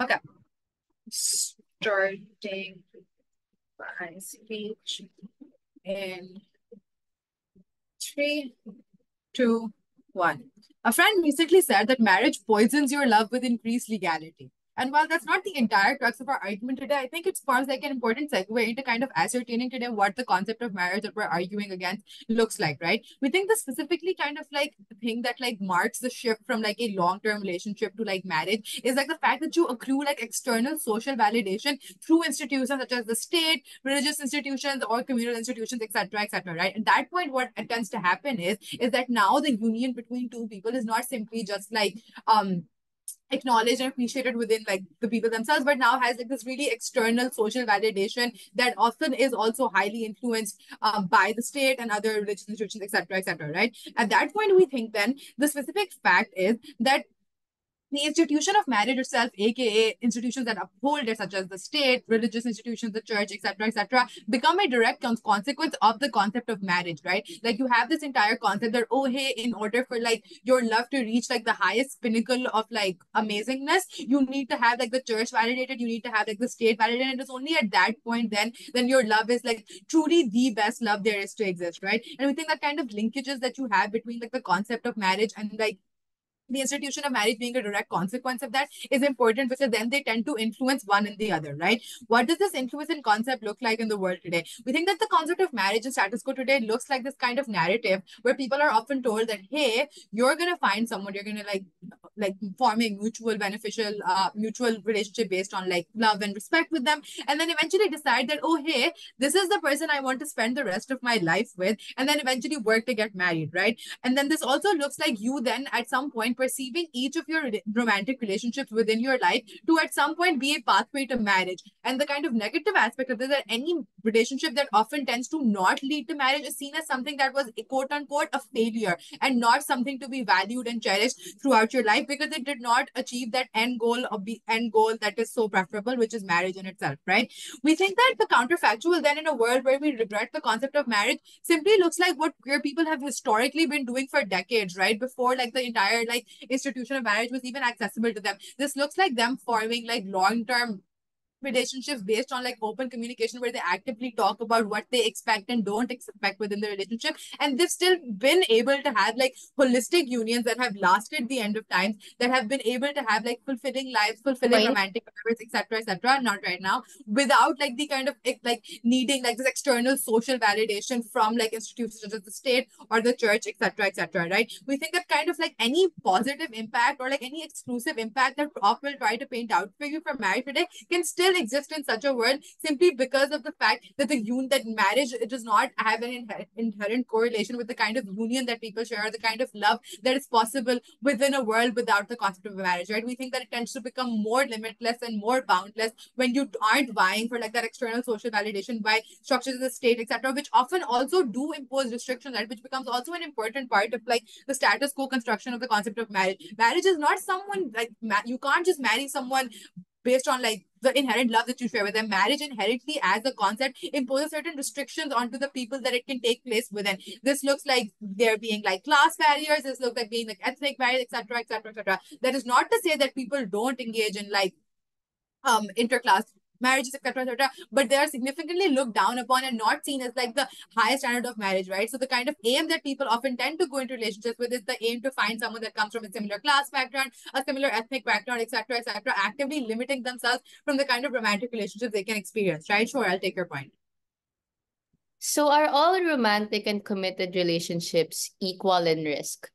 Okay. Starting my speech in three, two, one. A friend recently said that marriage poisons your love with increased legality. And while that's not the entire crux of our argument today, I think it forms like an important segue into kind of ascertaining today what the concept of marriage that we're arguing against looks like, right? We think the specifically kind of like thing that like marks the shift from like a long-term relationship to like marriage is like the fact that you accrue like external social validation through institutions such as the state, religious institutions, or communal institutions, etc., right? At that point, what tends to happen is that now the union between two people is not simply just like acknowledged and appreciated within like the people themselves, but now has like this really external social validation that often is also highly influenced by the state and other religious institutions, etc., right? At that point, we think then the specific fact is that the institution of marriage itself, aka institutions that uphold it, such as the state, religious institutions, the church, etc., become a direct consequence of the concept of marriage, right? Like you have this entire concept that, oh, hey, in order for like your love to reach like the highest pinnacle of like amazingness, you need to have like the church validated, you need to have like the state validated. And it's only at that point then your love is like truly the best love there is to exist, right? And we think that kind of linkages that you have between like the concept of marriage and like the institution of marriage being a direct consequence of that is important because then they tend to influence one and the other, right? What does this influence and concept look like in the world today? We think that the concept of marriage and status quo today looks like this kind of narrative where people are often told that, hey, you're gonna find someone, you're gonna like forming mutual beneficial mutual relationship based on like love and respect with them, and then eventually decide that, oh, hey, this is the person I want to spend the rest of my life with, and then eventually work to get married, right? And then this also looks like you then at some point perceiving each of your romantic relationships within your life to at some point be a pathway to marriage. And the kind of negative aspect of this is that any relationship that often tends to not lead to marriage is seen as something that was quote unquote a failure and not something to be valued and cherished throughout your life because it did not achieve that end goal of the end goal that is so preferable, which is marriage in itself, right? We think that the counterfactual then in a world where we regret the concept of marriage simply looks like what queer people have historically been doing for decades, right? Before like the entire like institution of marriage was even accessible to them. This looks like them forming like long-term relationships based on like open communication where they actively talk about what they expect and don't expect within the relationship, and they've still been able to have like holistic unions that have lasted the end of times, that have been able to have like fulfilling lives, fulfilling Wait. romantic affairs, etc., not right now, without like the kind of like needing like this external social validation from like institutions such as the state or the church, etc., right? We think that kind of like any positive impact or like any exclusive impact that Prof will try to paint out for you for marriage today can still exist in such a world simply because of the fact that that marriage, it does not have an inherent correlation with the kind of union that people share or the kind of love that is possible within a world without the concept of marriage, right? We think that it tends to become more limitless and more boundless when you aren't vying for like that external social validation by structures of the state, etc., which often also do impose restrictions, right? Which becomes also an important part of like the status quo construction of the concept of marriage. Marriage is not someone like you can't just marry someone based on like the inherent love that you share with them. Marriage inherently as a concept imposes certain restrictions onto the people that it can take place within. This looks like there being like class barriers, this looks like being like ethnic barriers, etc. That is not to say that people don't engage in like interclass marriages, etc., but they are significantly looked down upon and not seen as like the highest standard of marriage, right? So the kind of aim that people often tend to go into relationships with is the aim to find someone that comes from a similar class background, a similar ethnic background, etc., actively limiting themselves from the kind of romantic relationships they can experience, right? Sure, I'll take your point. So are all romantic and committed relationships equal in risk?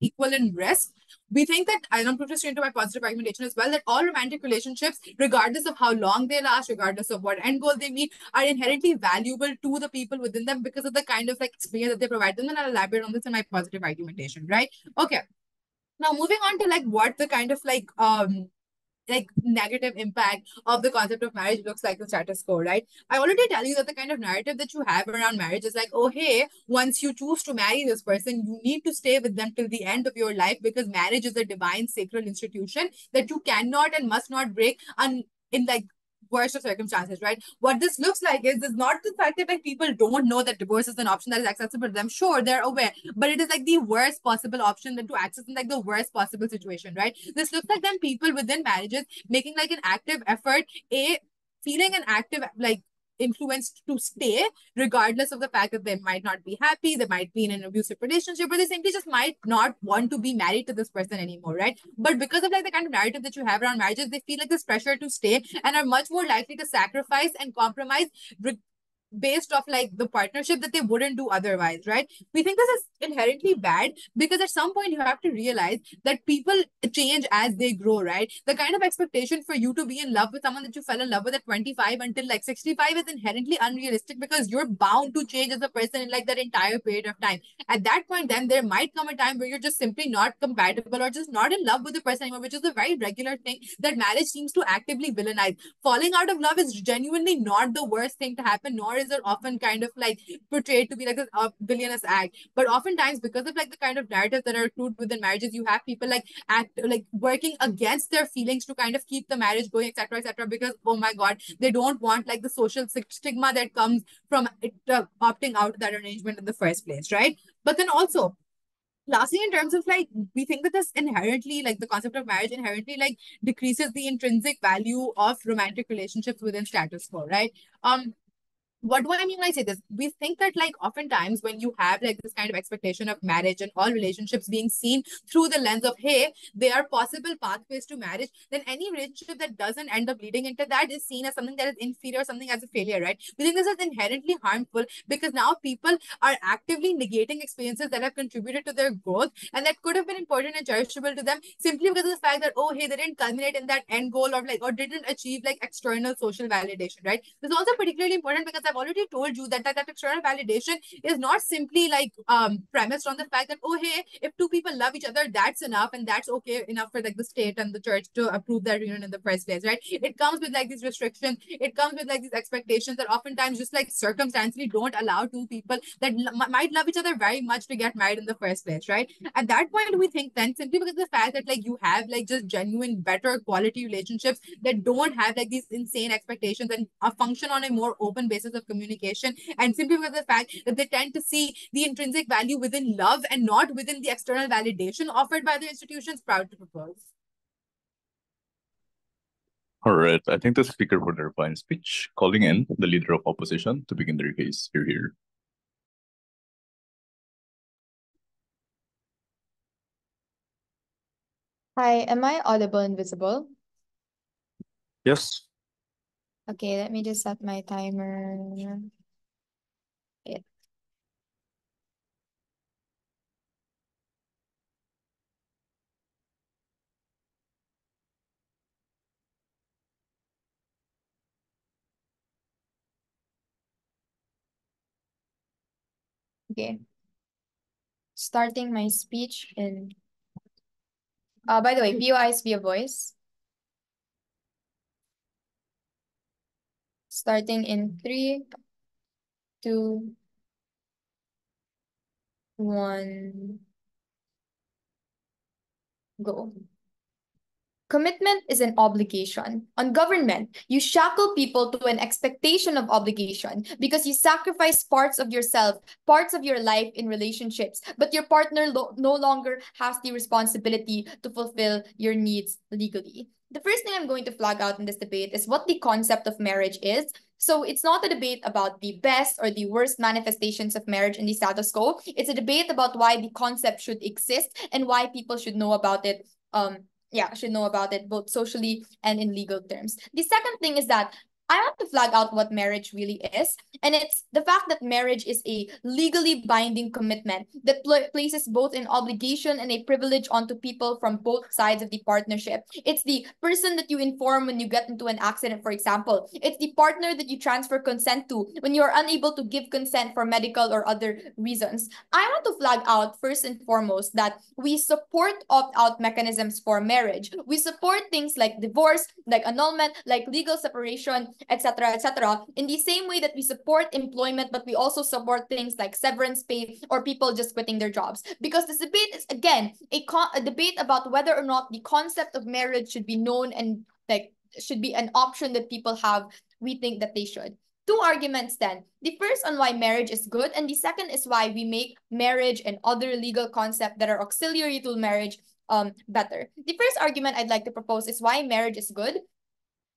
Equal in risk. We think that, and I'm just into my positive argumentation as well, that all romantic relationships, regardless of how long they last, regardless of what end goal they meet, are inherently valuable to the people within them because of the kind of like experience that they provide them. And I'll elaborate on this in my positive argumentation, right? Okay. Now moving on to like what the kind of like negative impact of the concept of marriage looks like the status quo, right? I already tell you that the kind of narrative that you have around marriage is like, oh, hey, once you choose to marry this person, you need to stay with them till the end of your life because marriage is a divine sacred institution that you cannot and must not break in like worst of circumstances, right? What this looks like is not the fact that like people don't know that divorce is an option that is accessible to them. Sure, they're aware, but it is like the worst possible option that to access in like the worst possible situation, right? This looks like then people within marriages making like an active effort, feeling an active like influenced to stay, regardless of the fact that they might not be happy, they might be in an abusive relationship, or they simply just might not want to be married to this person anymore, right? But because of like the kind of narrative that you have around marriages, they feel like this pressure to stay and are much more likely to sacrifice and compromise based off like the partnership that they wouldn't do otherwise, right? We think this is inherently bad because at some point you have to realize that people change as they grow, right? The kind of expectation for you to be in love with someone that you fell in love with at 25 until like 65 is inherently unrealistic because you're bound to change as a person in like that entire period of time. At that point, then there might come a time where you're just simply not compatible or just not in love with the person anymore, which is a very regular thing that marriage seems to actively villainize. Falling out of love is genuinely not the worst thing to happen, nor is it often kind of like portrayed to be like a villainous act. But oftentimes, because of like the kind of narratives that are accrued within marriages, you have people like act like working against their feelings to kind of keep the marriage going, etc., etc. Because oh my god, they don't want like the social stigma that comes from opting out of that arrangement in the first place, right? But then also, lastly, in terms of like, we think that this inherently like the concept of marriage inherently like decreases the intrinsic value of romantic relationships within status quo, right? What do I mean when I say this? We think that like oftentimes when you have like this kind of expectation of marriage and all relationships being seen through the lens of, hey, they are possible pathways to marriage, then any relationship that doesn't end up leading into that is seen as something that is inferior, something as a failure, right? We think this is inherently harmful because now people are actively negating experiences that have contributed to their growth and that could have been important and cherishable to them simply because of the fact that, oh, hey, they didn't culminate in that end goal or like, or didn't achieve like external social validation, right? This is also particularly important because I've already told you that external validation is not simply like premised on the fact that, oh, hey, if two people love each other, that's enough and that's okay enough for like the state and the church to approve that union in the first place, right? It comes with like these restrictions, it comes with like these expectations that oftentimes just like circumstantially don't allow two people that might love each other very much to get married in the first place, right? At that point, we think then simply because of the fact that like you have like just genuine better quality relationships that don't have like these insane expectations and function on a more open basis of communication, and simply because of the fact that they tend to see the intrinsic value within love and not within the external validation offered by the institutions proud to propose. All right, I think the speaker for their final speech, calling in the leader of opposition to begin their case. Here. Hi, am I audible and visible? Yes. Okay, let me just set my timer. Yeah. Okay. Starting my speech in by the way, via eyes, via voice. Starting in 3, 2, 1, go. Commitment is an obligation. On government, you shackle people to an expectation of obligation because you sacrifice parts of yourself, parts of your life in relationships, but your partner no longer has the responsibility to fulfill your needs legally. The first thing I'm going to flag out in this debate is what the concept of marriage is. So it's not a debate about the best or the worst manifestations of marriage in the status quo. It's a debate about why the concept should exist and why people should know about it should know about it both socially and in legal terms. The second thing is that I want to flag out what marriage really is. And it's the fact that marriage is a legally binding commitment that places both an obligation and a privilege onto people from both sides of the partnership. It's the person that you inform when you get into an accident, for example. It's the partner that you transfer consent to when you are unable to give consent for medical or other reasons. I want to flag out first and foremost that we support opt-out mechanisms for marriage. We support things like divorce, like annulment, like legal separation, etc., etc. in the same way that we support employment, but we also support things like severance pay or people just quitting their jobs. Because this debate is, again, a debate about whether or not the concept of marriage should be known and like should be an option that people have. We think that they should. Two arguments then. The first on why marriage is good, and the second is why we make marriage and other legal concepts that are auxiliary to marriage better. The first argument I'd like to propose is why marriage is good.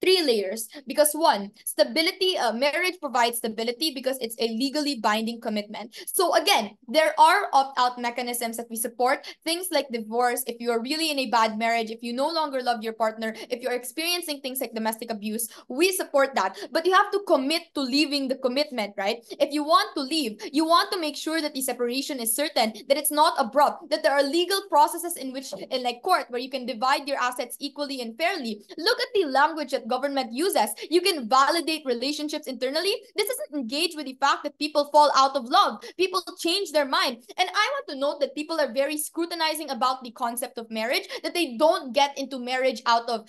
Three layers. Because one, stability, marriage provides stability because it's a legally binding commitment. So again, there are opt-out mechanisms that we support. Things like divorce, if you are really in a bad marriage, if you no longer love your partner, if you're experiencing things like domestic abuse, we support that. But you have to commit to leaving the commitment, right? If you want to leave, you want to make sure that the separation is certain, that it's not abrupt, that there are legal processes in which, in like court, where you can divide your assets equally and fairly. Look at the language that government uses. You can validate relationships internally. This doesn't engage with the fact that people fall out of love. People change their mind. And I want to note that people are very scrutinizing about the concept of marriage, that they don't get into marriage out of,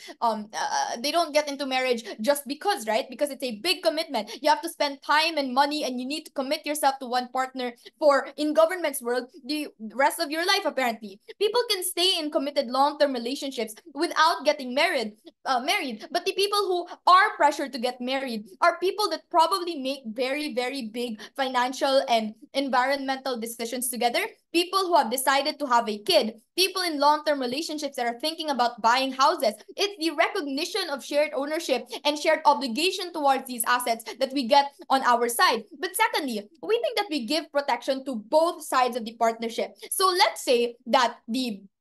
they don't get into marriage just because, right? Because it's a big commitment. You have to spend time and money, and you need to commit yourself to one partner for, in government's world, the rest of your life, apparently. People can stay in committed long-term relationships without getting married, but the people who are pressured to get married are people that probably make very, very big financial and environmental decisions together. People who have decided to have a kid, people in long-term relationships that are thinking about buying houses. It's the recognition of shared ownership and shared obligation towards these assets that we get on our side. But secondly, we think that we give protection to both sides of the partnership. So let's say that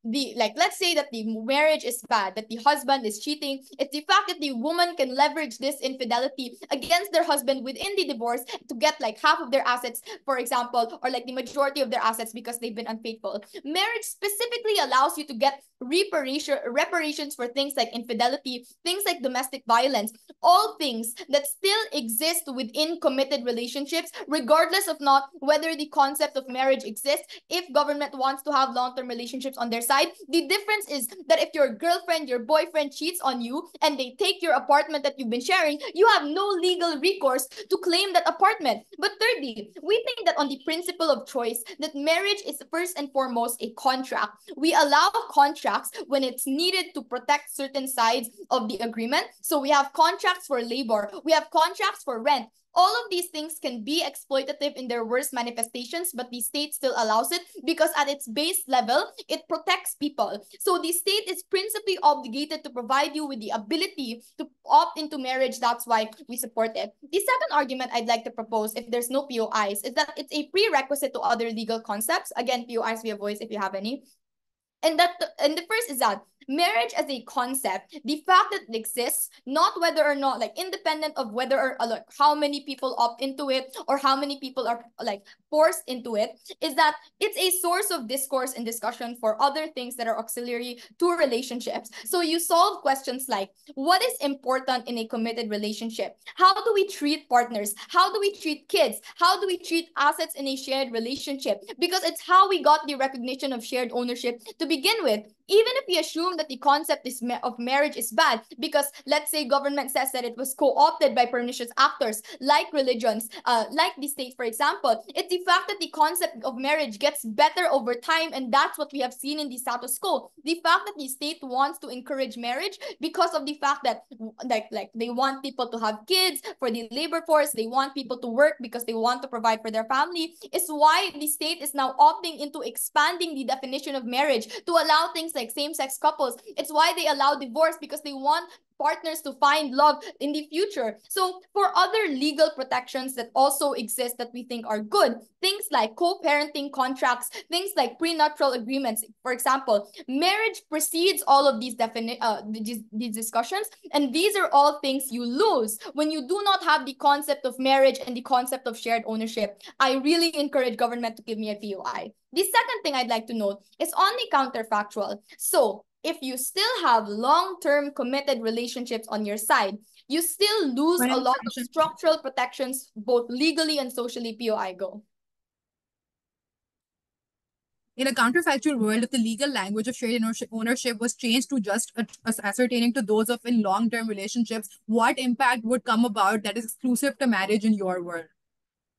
let's say that the marriage is bad, that the husband is cheating. It's the fact that the woman can leverage this infidelity against their husband within the divorce to get like half of their assets, for example, or like the majority of their assets because they've been unfaithful. Marriage specifically allows you to get reparations for things like infidelity, things like domestic violence, all things that still exist within committed relationships, regardless of not whether the concept of marriage exists. If government wants to have long-term relationships on their side, the difference is that if your girlfriend, your boyfriend cheats on you and they take your apartment that you've been sharing, you have no legal recourse to claim that apartment. But thirdly, we think that on the principle of choice, that marriage is first and foremost a contract. We allow contracts when it's needed to protect certain sides of the agreement. So we have contracts for labor, we have contracts for rent. All of these things can be exploitative in their worst manifestations, but the state still allows it because at its base level, it protects people. So the state is principally obligated to provide you with the ability to opt into marriage. That's why we support it. The second argument I'd like to propose, if there's no POIs, is that it's a prerequisite to other legal concepts. Again, POIs via voice if you have any. And the first is that marriage as a concept, the fact that it exists, not whether or not, like independent of whether or like how many people opt into it or how many people are like forced into it, is that it's a source of discourse and discussion for other things that are auxiliary to relationships. So you solve questions like, what is important in a committed relationship? How do we treat partners? How do we treat kids? How do we treat assets in a shared relationship? Because it's how we got the recognition of shared ownership to begin with. Even if we assume that the concept of marriage is bad, because let's say government says that it was co-opted by pernicious actors, like religions, like the state, for example, it's the fact that the concept of marriage gets better over time, and that's what we have seen in the status quo. The fact that the state wants to encourage marriage because of the fact that like they want people to have kids for the labor force, they want people to work because they want to provide for their family, is why the state is now opting into expanding the definition of marriage to allow things like same-sex couples. It's why they allow divorce, because they want partners to find love in the future. So for other legal protections that also exist that we think are good, things like co-parenting contracts, things like prenuptial agreements, for example, marriage precedes all of these these discussions, and these are all things you lose when you do not have the concept of marriage and the concept of shared ownership. I really encourage government to give me a POI. The second thing I'd like to note is on the counterfactual. So if you still have long-term committed relationships on your side, you still lose a lot of structural protections, both legally and socially. POI, go. In a counterfactual world, if the legal language of shared ownership was changed to just ascertaining to those of in long-term relationships, what impact would come about that is exclusive to marriage in your world?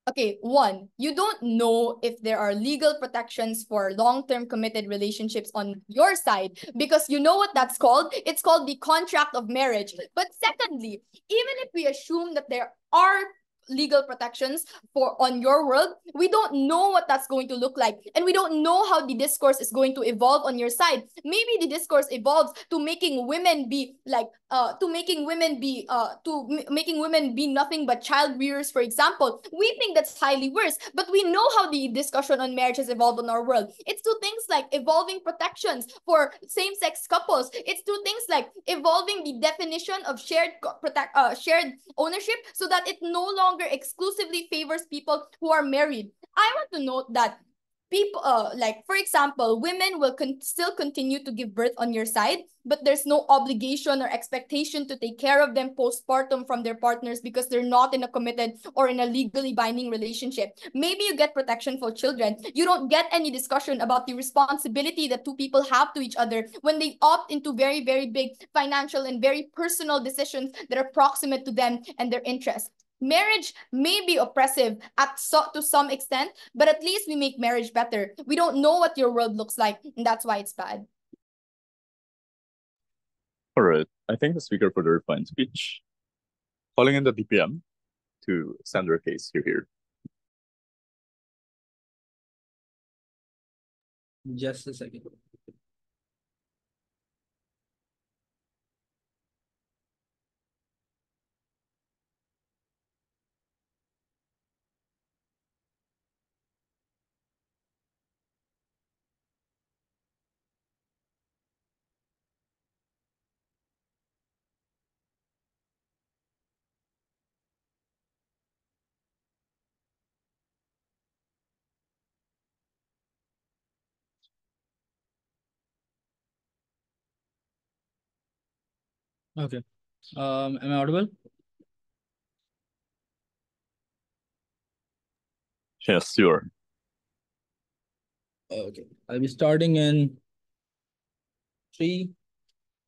Okay, one, you don't know if there are legal protections for long-term committed relationships on your side because you know what that's called? It's called the contract of marriage. But secondly, even if we assume that there are legal protections for on your world, we don't know what that's going to look like, and we don't know how the discourse is going to evolve on your side. Maybe the discourse evolves to making women be like making women be nothing but child rearers, for example. We think that's highly worse, but we know how the discussion on marriage has evolved in our world. It's to things like evolving protections for same-sex couples. It's to things like evolving the definition of shared ownership so that it no longer exclusively favors people who are married. I want to note that people, like for example, women will still continue to give birth on your side, but there's no obligation or expectation to take care of them postpartum from their partners because they're not in a committed or in a legally binding relationship. Maybe you get protection for children. You don't get any discussion about the responsibility that two people have to each other when they opt into very, very big financial and very personal decisions that are proximate to them and their interests. Marriage may be oppressive to some extent, but at least we make marriage better. We don't know what your world looks like, and that's why it's bad. All right. I think the speaker for the refined speech, calling in the DPM to stand their case here. Just a second. Okay. Am I audible? Yes, you are. Okay. I'll be starting in 3,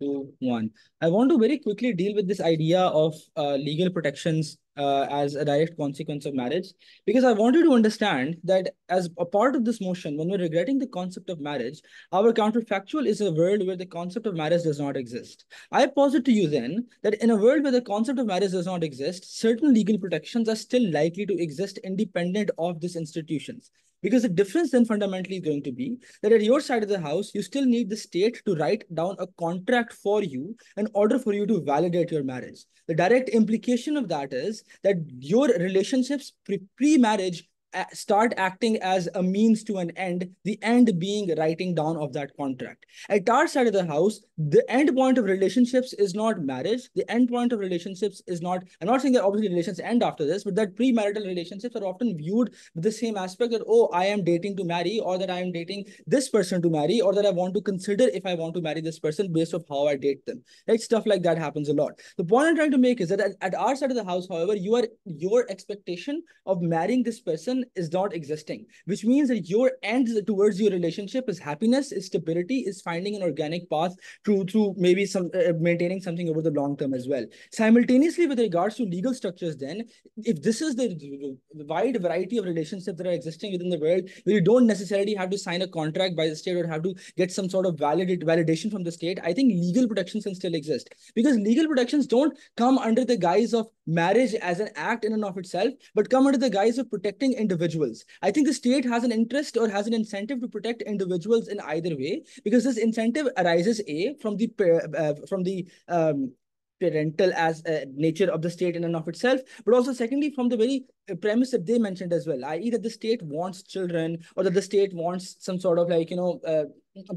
2, 1. I want to very quickly deal with this idea of legal protections as a direct consequence of marriage, because I want you to understand that as a part of this motion, when we're regretting the concept of marriage, our counterfactual is a world where the concept of marriage does not exist. I posit to you then that in a world where the concept of marriage does not exist, certain legal protections are still likely to exist independent of these institutions. Because the difference then fundamentally is going to be that at your side of the house, you still need the state to write down a contract for you in order for you to validate your marriage. The direct implication of that is that your relationships pre-marriage start acting as a means to an end, the end being writing down of that contract. At our side of the house, the end point of relationships is not marriage. The end point of relationships is not, I'm not saying that obviously relations end after this, but that premarital relationships are often viewed with the same aspect that, oh, I am dating to marry, or that I am dating this person to marry, or that I want to consider if I want to marry this person based on how I date them. Right? Stuff like that happens a lot. The point I'm trying to make is that at our side of the house, however, your expectation of marrying this person is not existing, which means that your end towards your relationship is happiness, is stability, is finding an organic path through maybe some maintaining something over the long term as well. Simultaneously, with regards to legal structures, then, if this is the wide variety of relationships that are existing within the world, where you don't necessarily have to sign a contract by the state or have to get some sort of validation from the state, I think legal protections can still exist, because legal protections don't come under the guise of marriage as an act in and of itself, but come under the guise of protecting individuals. I think the state has an interest or has an incentive to protect individuals in either way, because this incentive arises from the parental as nature of the state in and of itself, but also secondly from the very premise that they mentioned as well, i.e. that the state wants children, or that the state wants some sort of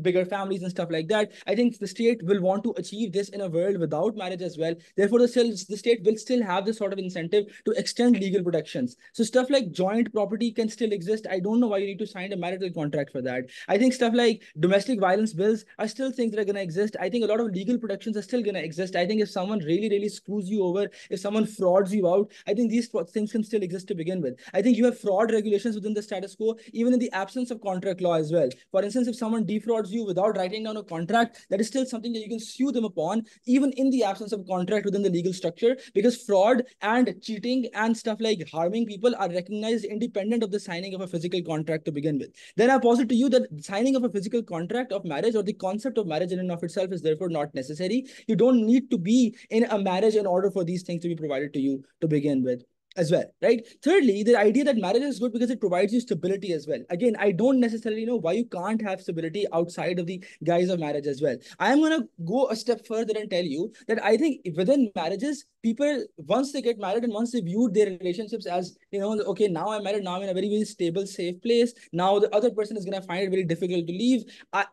bigger families and stuff like that. I think the state will want to achieve this in a world without marriage as well. Therefore, the state will still have this sort of incentive to extend legal protections. So stuff like joint property can still exist. I don't know why you need to sign a marital contract for that. I think stuff like domestic violence bills are still things that are going to exist. I think a lot of legal protections are still going to exist. I think if someone really, really screws you over, if someone frauds you out, I think these things can still exist to begin with. I think you have fraud regulations within the status quo, even in the absence of contract law as well. For instance, if someone defrauds defrauds you without writing down a contract, that is still something that you can sue them upon, even in the absence of contract within the legal structure, because fraud and cheating and stuff like harming people are recognized independent of the signing of a physical contract to begin with. Then I posit to you that signing of a physical contract of marriage, or the concept of marriage in and of itself, is therefore not necessary. You don't need to be in a marriage in order for these things to be provided to you to begin with as well, right? Thirdly, the idea that marriage is good because it provides you stability as well. Again, I don't necessarily know why you can't have stability outside of the guise of marriage as well. I am going to go a step further and tell you that I think within marriages, people, once they get married and once they view their relationships as, okay, now I'm married, now I'm in a very, very stable, safe place. Now the other person is going to find it very difficult to leave.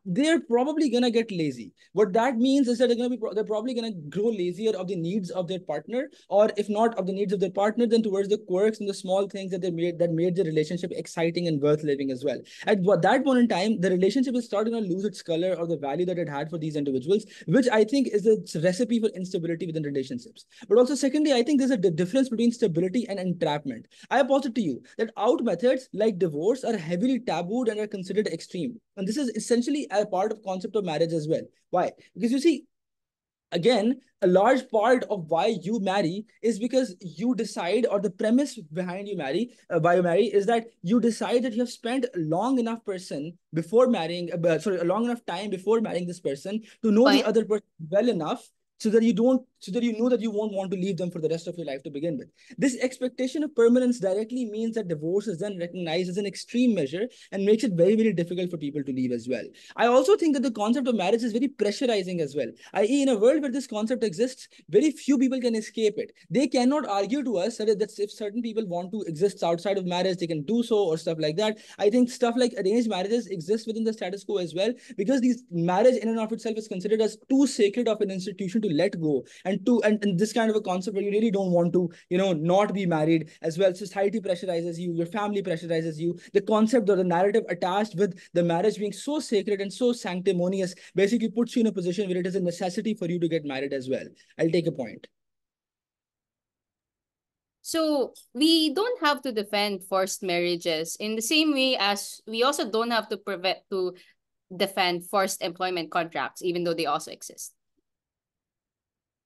They're probably going to get lazy. What that means is that they're probably going to grow lazier of the needs of their partner, or if not of the needs of their partner, then towards the quirks and the small things that made the relationship exciting and worth living as well. At that point in time, the relationship is starting to lose its color or the value that it had for these individuals, which I think is the recipe for instability within relationships. But also, secondly, I think there's a difference between stability and entrapment. I posit to you that out methods like divorce are heavily tabooed and are considered extreme. And this is essentially a part of concept of marriage as well. Why? Because you see, again, a large part of why you marry is because you decide, or the premise behind why you marry is that you decide that you have spent a long enough time before marrying this person to know the other person well enough so that you know that you won't want to leave them for the rest of your life to begin with. This expectation of permanence directly means that divorce is then recognized as an extreme measure and makes it very, very difficult for people to leave as well. I also think that the concept of marriage is very pressurizing as well. I.e., in a world where this concept exists, very few people can escape it. They cannot argue to us that if certain people want to exist outside of marriage, they can do so, or stuff like that. I think stuff like arranged marriages exist within the status quo as well, because these marriage in and of itself is considered as too sacred of an institution to let go, and this kind of a concept where you really don't want to not be married as well. Society pressurizes you, your family pressurizes you. The concept or the narrative attached with the marriage being so sacred and so sanctimonious basically puts you in a position where it is a necessity for you to get married as well. I'll take a point. So we don't have to defend forced marriages in the same way as we also don't have to defend forced employment contracts, even though they also exist.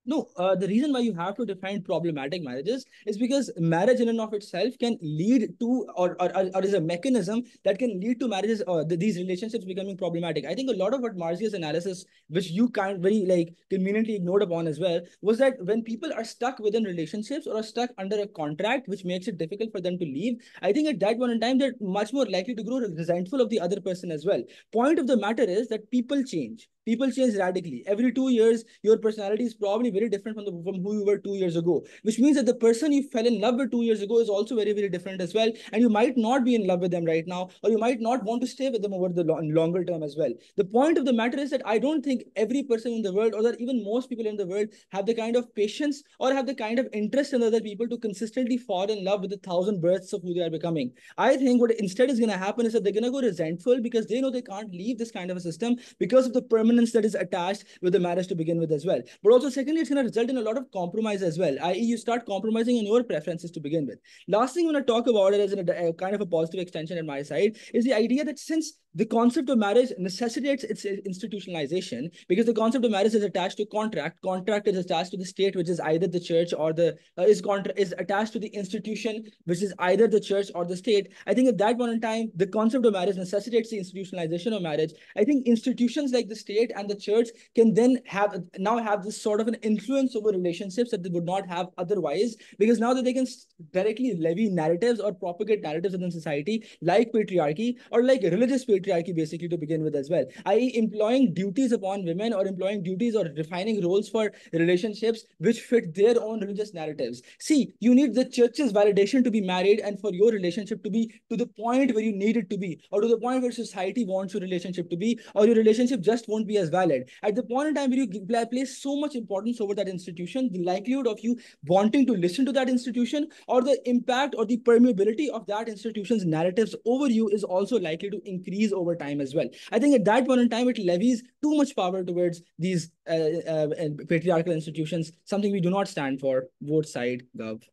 No, the reason why you have to define problematic marriages is because marriage in and of itself can lead to, or is a mechanism that can lead to marriages, these relationships becoming problematic. I think a lot of what Marziya's analysis, which you can't very conveniently ignored upon as well, was that when people are stuck within relationships or are stuck under a contract, which makes it difficult for them to leave, I think at that point in time, they're much more likely to grow resentful of the other person as well. Point of the matter is that people change. People change radically. Every 2 years, your personality is probably very different from who you were 2 years ago, which means that the person you fell in love with 2 years ago is also very, very different as well. And you might not be in love with them right now, or you might not want to stay with them over the longer term as well. The point of the matter is that I don't think every person in the world, or that even most people in the world, have the kind of patience or have the kind of interest in other people to consistently fall in love with 1,000 births of who they are becoming. I think what instead is going to happen is that they're going to go resentful because they know they can't leave this kind of a system because of the permanence that is attached with the marriage to begin with as well. But also, secondly, it's going to result in a lot of compromise as well, i.e. you start compromising on your preferences to begin with. Last thing I want to talk about it as a kind of a positive extension on my side is the idea that since the concept of marriage necessitates its institutionalization, because the concept of marriage is attached to contract is attached to the state, which is either the church or is attached to the institution, which is either the church or the state. I think at that point in time, the concept of marriage necessitates the institutionalization of marriage. I think institutions like the state and the church can then have this sort of an influence over relationships that they would not have otherwise, because now that they can directly levy narratives or propagate narratives within society like patriarchy or like religious patriarchy basically to begin with as well, i.e. employing duties upon women or employing duties or defining roles for relationships which fit their own religious narratives. See, you need the church's validation to be married and for your relationship to be to the point where you need it to be, or to the point where society wants your relationship to be, or your relationship just won't be as valid. At the point in time where you place so much importance over that institution, the likelihood of you wanting to listen to that institution or the impact or the permeability of that institution's narratives over you is also likely to increase over time as well. I think at that point in time, it levies too much power towards these patriarchal institutions, something we do not stand for. Vote side, Gov.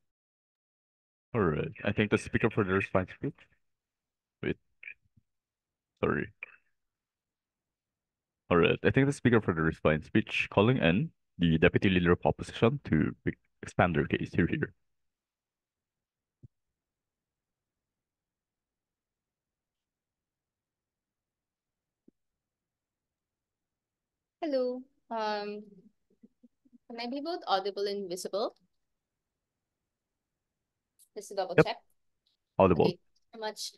All right. I think the speaker for the response group. Wait. Sorry. All right. I think the speaker for the response speech calling in the deputy leader of opposition to expand their case. Here. Hello. Can I be both audible and visible? Just to double Yep. check. Audible. Okay, so much.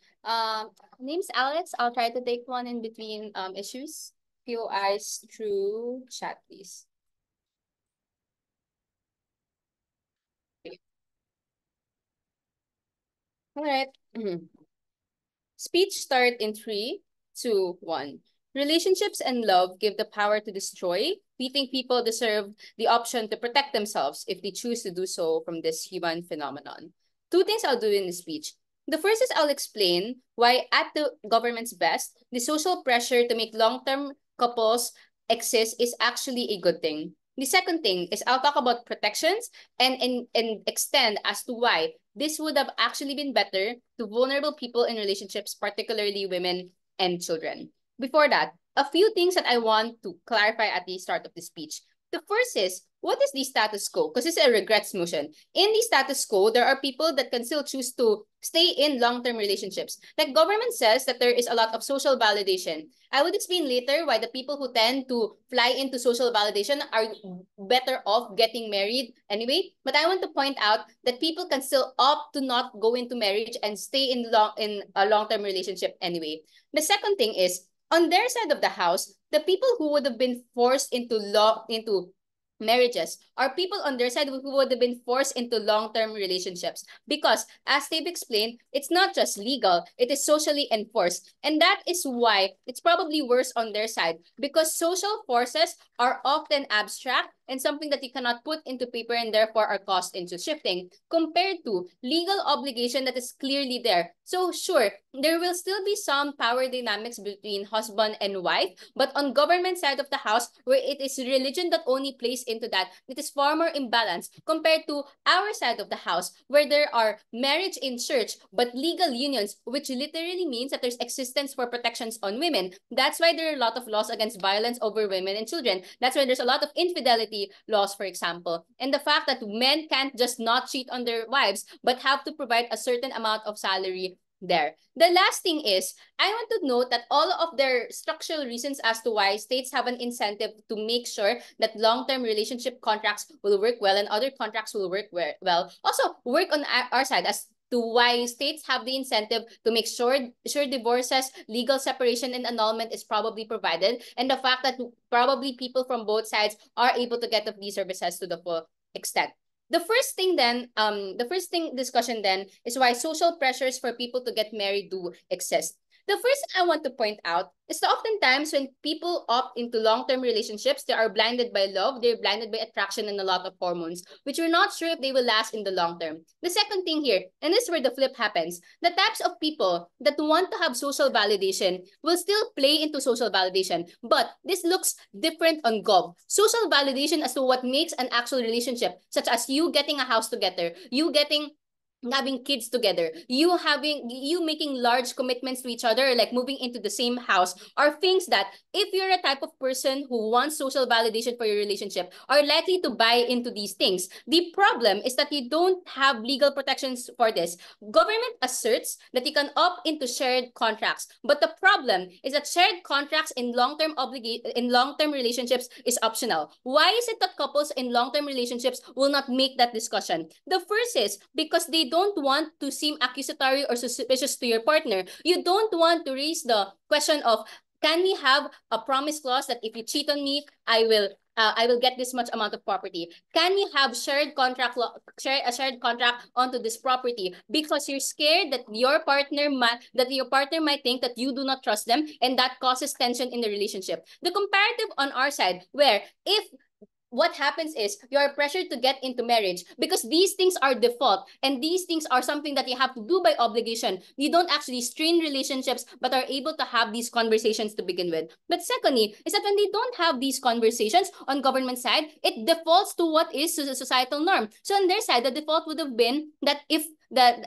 Name's Alex. I'll try to take one in between issues. Few eyes through chat, please. Okay. All right. Speech start in 3, 2, 1. Relationships and love give the power to destroy. We think people deserve the option to protect themselves if they choose to do so from this human phenomenon. 2 things I'll do in the speech. The first is I'll explain why at the government's best, the social pressure to make long-term couples exist is actually a good thing. The second thing is I'll talk about protections and extend as to why this would have actually been better to vulnerable people in relationships, particularly women and children. Before that, a few things that I want to clarify at the start of the speech. The first is, what is the status quo? Because it's a regrets motion. In the status quo, there are people that can still choose to stay in long-term relationships. Like government says that there is a lot of social validation. I would explain later why the people who tend to fly into social validation are better off getting married anyway. But I want to point out that people can still opt to not go into marriage and stay in a long-term relationship anyway. The second thing is, on their side of the house, the people who would have been forced into marriages are people on their side who would have been forced into long-term relationships because, as they've explained, it's not just legal, it is socially enforced. And that is why it's probably worse on their side because social forces are often abstract and something that you cannot put into paper and therefore are cost into shifting compared to legal obligation that is clearly there. So sure, there will still be some power dynamics between husband and wife, but on government side of the house, where it is religion that only plays into that, it is far more imbalanced compared to our side of the house, where there are marriage in church, but legal unions, which literally means that there's existence for protections on women. That's why there are a lot of laws against violence over women and children. That's why there's a lot of infidelity laws, for example. And the fact that men can't just not cheat on their wives, but have to provide a certain amount of salary there. The last thing is, I want to note that all of their structural reasons as to why states have an incentive to make sure that long-term relationship contracts will work well and other contracts will work well. Also, work on our side as to why states have the incentive to make sure divorces, legal separation, and annulment is probably provided, and the fact that probably people from both sides are able to get of these services to the full extent. The first thing discussion then is why social pressures for people to get married do exist. The first thing I want to point out is that oftentimes when people opt into long-term relationships, they are blinded by love, they're blinded by attraction and a lot of hormones, which we're not sure if they will last in the long term. The second thing here, and this is where the flip happens, the types of people that want to have social validation will still play into social validation, but this looks different on Gov. Social validation as to what makes an actual relationship, such as you getting a house together, you having kids together, you making large commitments to each other, like moving into the same house, are things that if you're a type of person who wants social validation for your relationship are likely to buy into these things. The problem is that you don't have legal protections for this. Government asserts that you can opt into shared contracts, but the problem is that shared contracts in long-term relationships is optional. Why is it that couples in long-term relationships will not make that discussion? The first is because they don't want to seem accusatory or suspicious to your partner. You don't want to raise the question of, can we have a promise clause that if you cheat on me, I will get this much amount of property? Can we have shared contract onto this property because you're scared that your partner might think that you do not trust them, and that causes tension in the relationship. The comparative on our side, where if what happens is you're pressured to get into marriage because these things are default and these things are something that you have to do by obligation. You don't actually strain relationships but are able to have these conversations to begin with. But secondly, is that when they don't have these conversations on government side, it defaults to what is the societal norm. So on their side, the default would have been that if the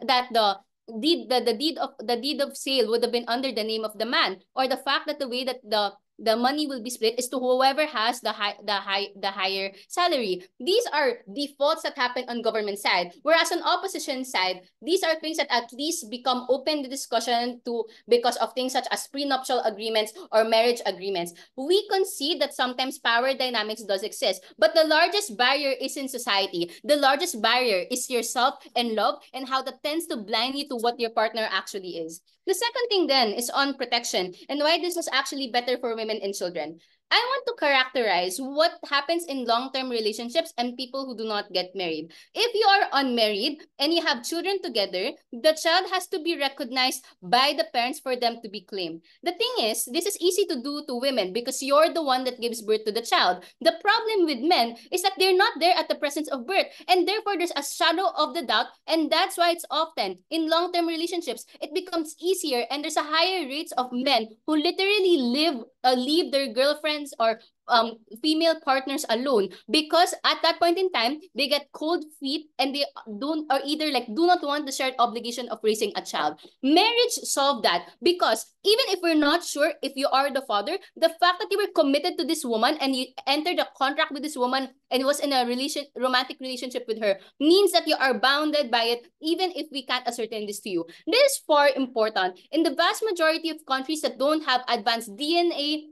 deed of sale would have been under the name of the man, or the fact that the way that the the money will be split is to whoever has the higher salary. These are defaults that happen on government side, whereas on opposition side, these are things that at least become open to discussion to because of things such as prenuptial agreements or marriage agreements. We concede that sometimes power dynamics does exist, but the largest barrier is in society. The largest barrier is yourself and love, and how that tends to blind you to what your partner actually is. The second thing then is on protection and why this is actually better for women and children. I want to characterize what happens in long-term relationships and people who do not get married. If you are unmarried and you have children together, the child has to be recognized by the parents for them to be claimed. The thing is, this is easy to do to women because you're the one that gives birth to the child. The problem with men is that they're not there at the presence of birth, and therefore there's a shadow of the doubt, and that's why it's often in long-term relationships, it becomes easier, and there's a higher rates of men who literally leave their girlfriends or female partners alone because at that point in time they get cold feet and they don't or either like do not want the shared obligation of raising a child. Marriage solved that because even if we're not sure if you are the father, the fact that you were committed to this woman and you entered a contract with this woman and was in a romantic relationship with her means that you are bounded by it even if we can't ascertain this to you. This is far important. In the vast majority of countries that don't have advanced DNA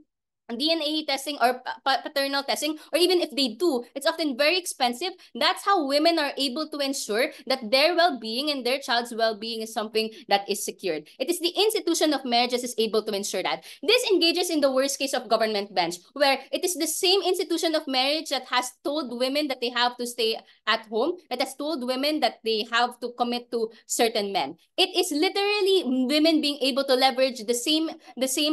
testing or paternal testing, or even if they do, it's often very expensive. That's how women are able to ensure that their well-being and their child's well-being is something that is secured. It is the institution of marriages is able to ensure that. This engages in the worst case of government bench, where it is the same institution of marriage that has told women that they have to stay at home, that has told women that they have to commit to certain men. It is literally women being able to leverage the same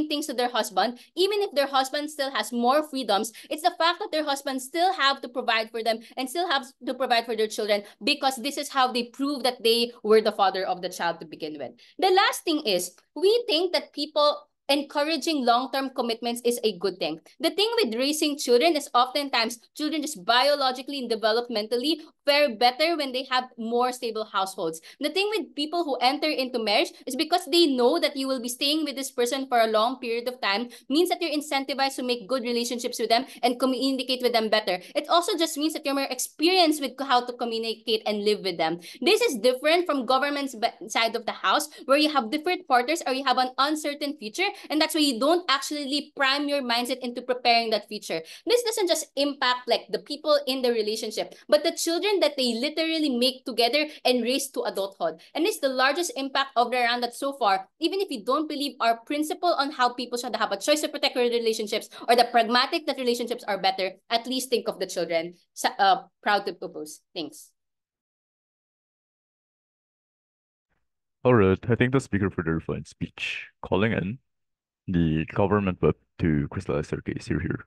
things to their husband, even if their husband still has more freedoms. It's the fact that their husbands still have to provide for them and still have to provide for their children because this is how they prove that they were the father of the child to begin with. The last thing is, we think that people encouraging long-term commitments is a good thing. The thing with raising children is oftentimes children just biologically and developmentally fare better when they have more stable households. The thing with people who enter into marriage is because they know that you will be staying with this person for a long period of time means that you're incentivized to make good relationships with them and communicate with them better. It also just means that you're more experienced with how to communicate and live with them. This is different from government's side of the house where you have different partners or you have an uncertain future, and that's why you don't actually prime your mindset into preparing that future. This doesn't just impact like the people in the relationship, but the children that they literally make together and raise to adulthood. And it's the largest impact of the round that so far, even if you don't believe our principle on how people should have a choice to protect their relationships or the pragmatic that relationships are better, at least think of the children. Proud to propose. Thanks. All right, I think the speaker for the refined speech calling in the government web to crystallize their case. You're here.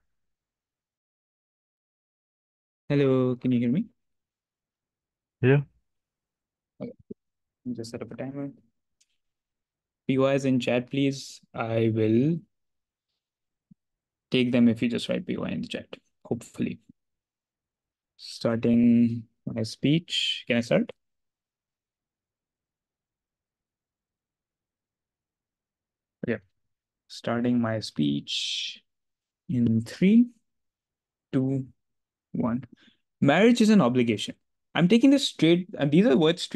Hello, can you hear me? Yeah. Okay. Just set up a timer. POIs in chat, please. I will take them if you just write POI in the chat, hopefully. Starting my speech. Can I start? Okay. Starting my speech in 3, 2, 1. Marriage is an obligation. I'm taking this straight, and these are words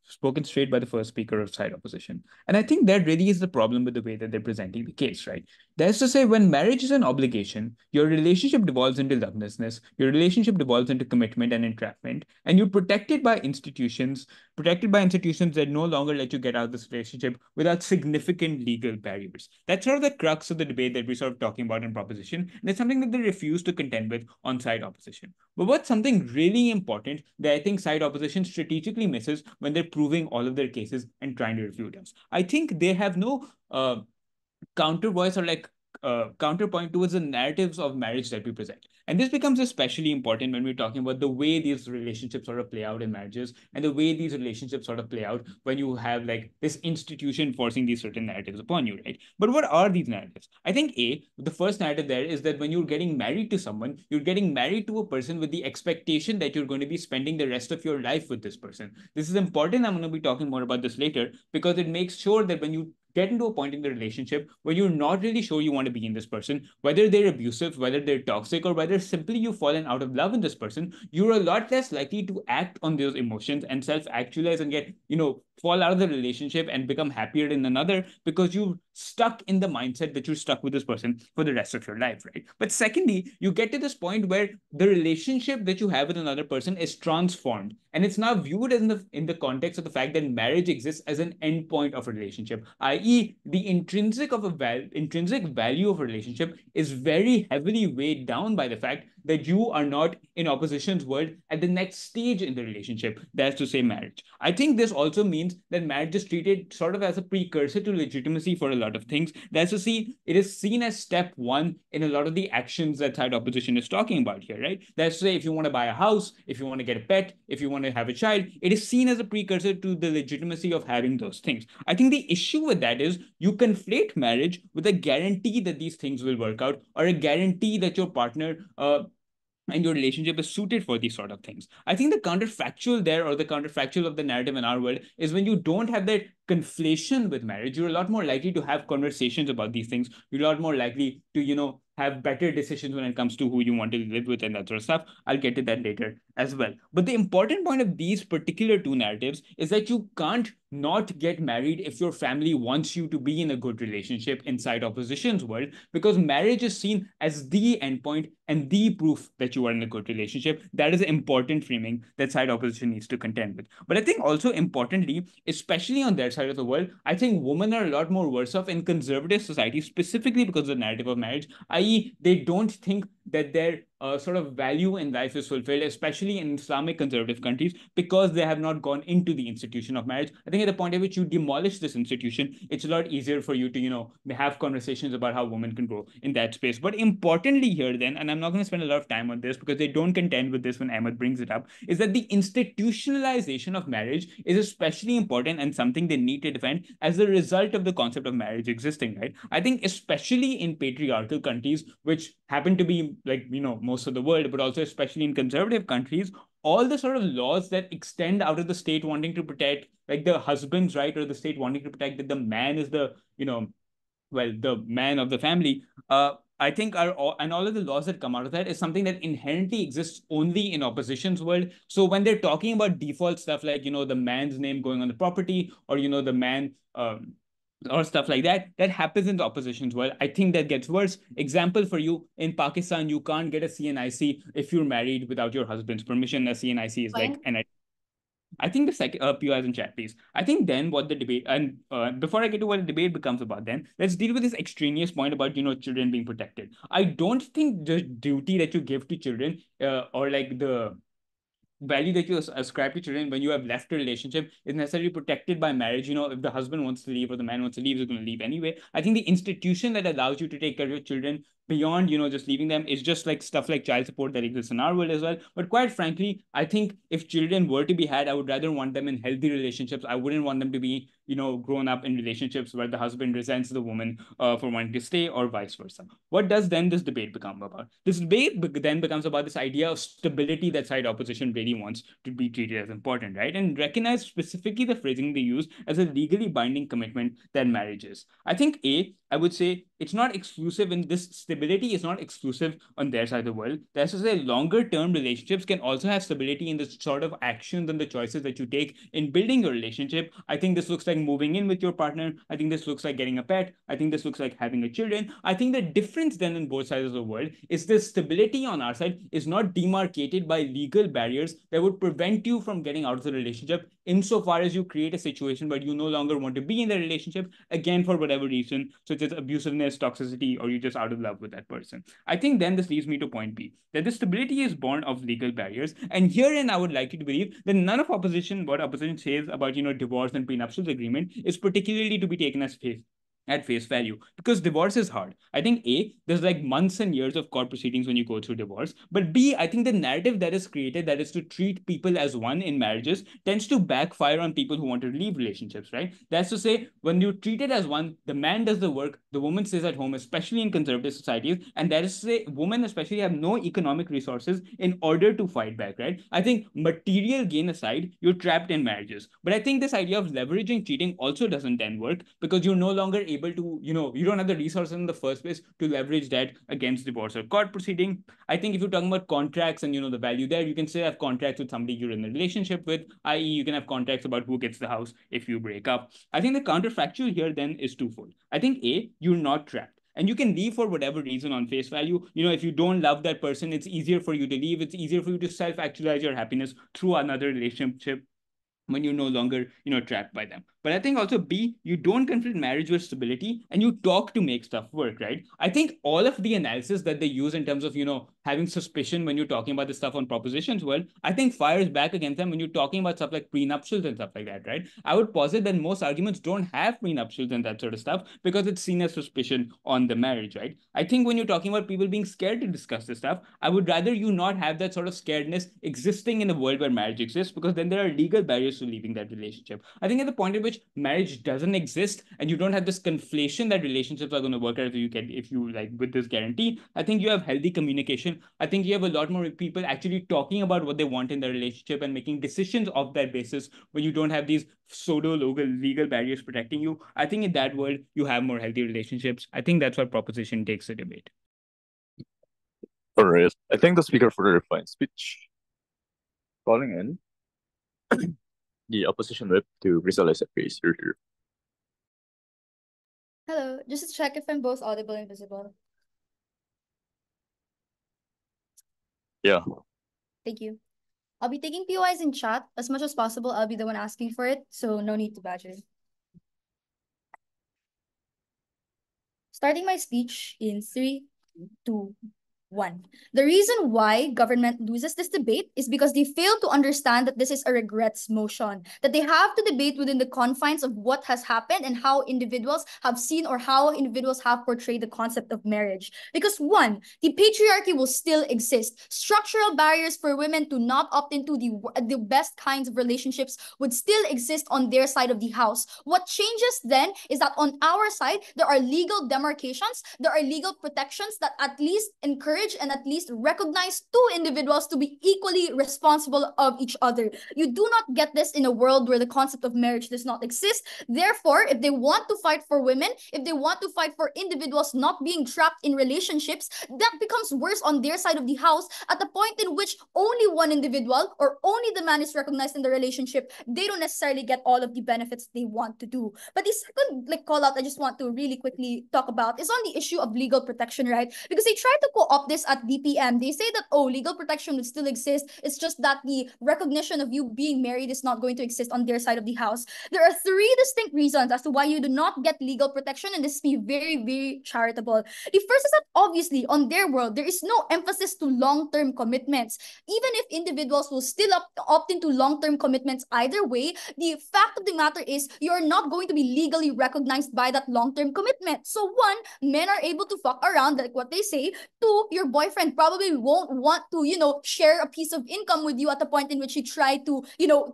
spoken straight by the first speaker of side opposition. And I think that really is the problem with the way that they're presenting the case, right? That's to say, when marriage is an obligation, your relationship devolves into lovelessness, your relationship devolves into commitment and entrapment, and you're protected by institutions that no longer let you get out of this relationship without significant legal barriers. That's sort of the crux of the debate that we're sort of talking about in proposition, and it's something that they refuse to contend with on side opposition. But what's something really important that I think side opposition strategically misses when they're proving all of their cases and trying to refute us? I think they have no counter voice or like counterpoint towards the narratives of marriage that we present. And this becomes especially important when we're talking about the way these relationships sort of play out in marriages and the way these relationships sort of play out when you have like this institution forcing these certain narratives upon you, right? But what are these narratives? I think the first narrative there is that when you're getting married to someone, you're getting married to a person with the expectation that you're going to be spending the rest of your life with this person. This is important. I'm going to be talking more about this later because it makes sure that when you get into a point in the relationship where you're not really sure you want to be in this person, whether they're abusive, whether they're toxic, or whether simply you've fallen out of love in this person, you're a lot less likely to act on those emotions and self-actualize and get, fall out of the relationship and become happier in another, because you're stuck in the mindset that you're stuck with this person for the rest of your life, right? But secondly, you get to this point where the relationship that you have with another person is transformed, and it's now viewed as in the context of the fact that marriage exists as an endpoint of a relationship, i.e., the intrinsic value of a relationship is very heavily weighed down by the fact that you are not in opposition's world at the next stage in the relationship, that's to say marriage. I think this also means that marriage is treated sort of as a precursor to legitimacy for a lot of things. That's to see, it is seen as step one in a lot of the actions that side opposition is talking about here, right? That's to say, if you want to buy a house, if you want to get a pet, if you want to have a child, it is seen as a precursor to the legitimacy of having those things. I think the issue with that is you conflate marriage with a guarantee that these things will work out, or a guarantee that your partner and your relationship is suited for these sort of things. I think the counterfactual there, or the counterfactual of the narrative in our world, is when you don't have that conflation with marriage, you're a lot more likely to have conversations about these things. You're a lot more likely to, have better decisions when it comes to who you want to live with and that sort of stuff. I'll get to that later as well. But the important point of these particular two narratives is that you can't not get married if your family wants you to be in a good relationship inside opposition's world, because marriage is seen as the endpoint and the proof that you are in a good relationship. That is an important framing that side opposition needs to contend with. But I think also importantly, especially on their side of the world, I think women are a lot more worse off in conservative society, specifically because of the narrative of marriage, i.e., they don't think that their sort of value in life is fulfilled, especially in Islamic conservative countries, because they have not gone into the institution of marriage. I think at the point at which you demolish this institution, it's a lot easier for you to, have conversations about how women can grow in that space. But importantly here then, and I'm not going to spend a lot of time on this because they don't contend with this when Ahmad brings it up, is that the institutionalization of marriage is especially important and something they need to defend as a result of the concept of marriage existing, right? I think especially in patriarchal countries, which happen to be like, most of the world, but also especially in conservative countries, all the sort of laws that extend out of the state wanting to protect like the husband's right, or the state wanting to protect that the man is the, the man of the family, I think and all of the laws that come out of that is something that inherently exists only in opposition's world. So when they're talking about default stuff like, the man's name going on the property, or, the man, or stuff like that, that happens in the opposition's world. I think that gets worse. Example for you, in Pakistan, you can't get a CNIC if you're married without your husband's permission. A CNIC is like an... I think the second, POIs in chat, please. I think then what the debate, and before I get to what the debate becomes about, then let's deal with this extraneous point about, children being protected. I don't think the duty that you give to children, or like the value that you ascribe to children when you have left a relationship is necessarily protected by marriage. If the husband wants to leave or the man wants to leave, he's going to leave anyway. I think the institution that allows you to take care of your children beyond, just leaving them is just like stuff like child support that exists in our world as well. But quite frankly, I think if children were to be had, I would rather want them in healthy relationships. I wouldn't want them to be, grown up in relationships where the husband resents the woman for wanting to stay, or vice versa. What does then this debate become about? This debate then becomes about this idea of stability that side opposition really wants to be treated as important, right? And recognize specifically the phrasing they use as a legally binding commitment that marriage is. I think I would say it's not exclusive, in this stability is not exclusive on their side of the world. That's to say, longer term relationships can also have stability in the sort of actions and the choices that you take in building your relationship. I think this looks like moving in with your partner. I think this looks like getting a pet. I think this looks like having a children. I think the difference then in both sides of the world is the stability on our side is not demarcated by legal barriers that would prevent you from getting out of the relationship, insofar as you create a situation where you no longer want to be in the relationship, again, for whatever reason, such as abusiveness, toxicity, or you're just out of love with that person. I think then this leads me to point B, that the stability is born of legal barriers. And herein, I would like you to believe that none of what opposition says about, divorce and prenuptial agreement is particularly to be taken as faith. at face value, because divorce is hard. I think A, there's like months and years of court proceedings when you go through divorce. But B, I think the narrative that is created, that is to treat people as one in marriages, tends to backfire on people who want to leave relationships, right? That's to say, when you treat it as one, the man does the work, the woman stays at home, especially in conservative societies, and that is to say, women especially have no economic resources in order to fight back, right? I think material gain aside, you're trapped in marriages. But I think this idea of leveraging cheating also doesn't then work, because you're no longer able to, you don't have the resources in the first place to leverage that against divorce or court proceeding. I think if you're talking about contracts and, the value there, you can still have contracts with somebody you're in a relationship with, i.e. you can have contracts about who gets the house if you break up. I think the counterfactual here then is twofold. I think A, you're not trapped. And you can leave for whatever reason on face value. If you don't love that person, it's easier for you to leave. It's easier for you to self-actualize your happiness through another relationship when you're no longer, trapped by them. But I think also B, you don't confront marriage with stability and you talk to make stuff work, right? I think all of the analysis that they use in terms of, having suspicion when you're talking about this stuff on propositions, well, I think fires back against them when you're talking about stuff like prenuptials and stuff like that, right? I would posit that most arguments don't have prenuptials and that sort of stuff because it's seen as suspicion on the marriage, right? I think when you're talking about people being scared to discuss this stuff, I would rather you not have that sort of scaredness existing in a world where marriage exists, because then there are legal barriers to leaving that relationship. I think at the point at which marriage doesn't exist and you don't have this conflation that relationships are going to work out if you like with this guarantee, I think you have healthy communication. I think you have a lot more people actually talking about what they want in their relationship and making decisions of that basis when you don't have these pseudo legal barriers protecting you. I think in that world you have more healthy relationships. I think that's what proposition takes the debate. All right. I think the speaker for the refined speech calling in the opposition whip to crystallize a face here. Hello, just to check if I'm both audible and visible. Yeah. Thank you. I'll be taking POIs in chat as much as possible. I'll be the one asking for it, so no need to badger. Starting my speech in 3, 2, 1. The reason why government loses this debate is because they fail to understand that this is a regrets motion, that they have to debate within the confines of what has happened and how individuals have seen or how individuals have portrayed the concept of marriage. Because one, the patriarchy will still exist. Structural barriers for women to not opt into the best kinds of relationships would still exist on their side of the house. What changes then is that on our side, there are legal demarcations, there are legal protections that at least encourage and at least recognize two individuals to be equally responsible of each other. You do not get this in a world where the concept of marriage does not exist. Therefore, if they want to fight for women, if they want to fight for individuals not being trapped in relationships, that becomes worse on their side of the house at the point in which only one individual or only the man is recognized in the relationship. They don't necessarily get all of the benefits they want to do. But the second call out I just want to really quickly talk about is on the issue of legal protection, right? Because they try to co-opt this at DPM. They say that, legal protection would still exist. It's just that the recognition of you being married is not going to exist on their side of the house. There are 3 distinct reasons as to why you do not get legal protection, and this is be very, very charitable. The first is that obviously on their world, there is no emphasis to long-term commitments. Even if individuals will still opt into long-term commitments either way, the fact of the matter is you're not going to be legally recognized by that long-term commitment. So one, men are able to fuck around, like what they say. 2, your boyfriend probably won't want to, share a piece of income with you at the point in which you try to,